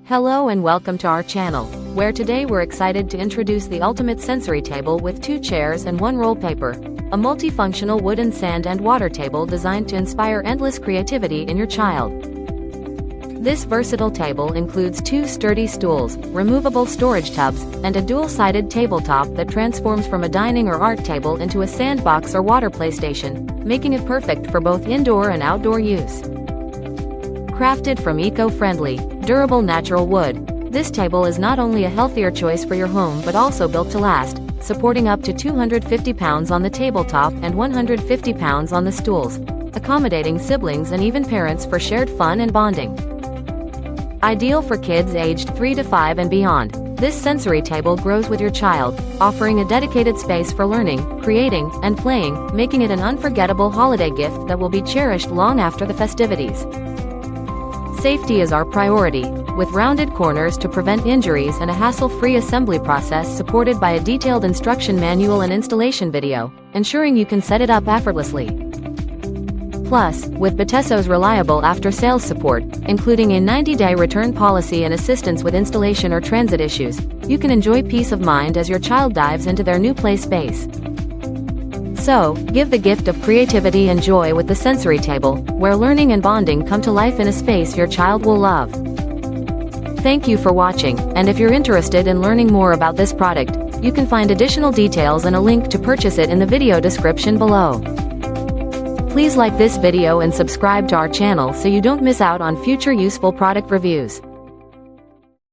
Hello and welcome to our channel, where today we're excited to introduce the ultimate sensory table with 2 chairs and 1 roll paper. A multifunctional wooden sand and water table designed to inspire endless creativity in your child. This versatile table includes 2 sturdy stools, removable storage tubs, and a dual-sided tabletop that transforms from a dining or art table into a sandbox or water play station, making it perfect for both indoor and outdoor use. Crafted from eco-friendly, durable natural wood, this table is not only a healthier choice for your home but also built to last, supporting up to 250 pounds on the tabletop and 150 pounds on the stools, accommodating siblings and even parents for shared fun and bonding. Ideal for kids aged 3 to 5 and beyond, this sensory table grows with your child, offering a dedicated space for learning, creating, and playing, making it an unforgettable holiday gift that will be cherished long after the festivities. Safety is our priority, with rounded corners to prevent injuries and a hassle-free assembly process supported by a detailed instruction manual and installation video, ensuring you can set it up effortlessly. Plus, with Betesso's reliable after-sales support, including a 90-day return policy and assistance with installation or transit issues, you can enjoy peace of mind as your child dives into their new play space. So, give the gift of creativity and joy with the sensory table, where learning and bonding come to life in a space your child will love. Thank you for watching, and if you're interested in learning more about this product, you can find additional details and a link to purchase it in the video description below. Please like this video and subscribe to our channel so you don't miss out on future useful product reviews.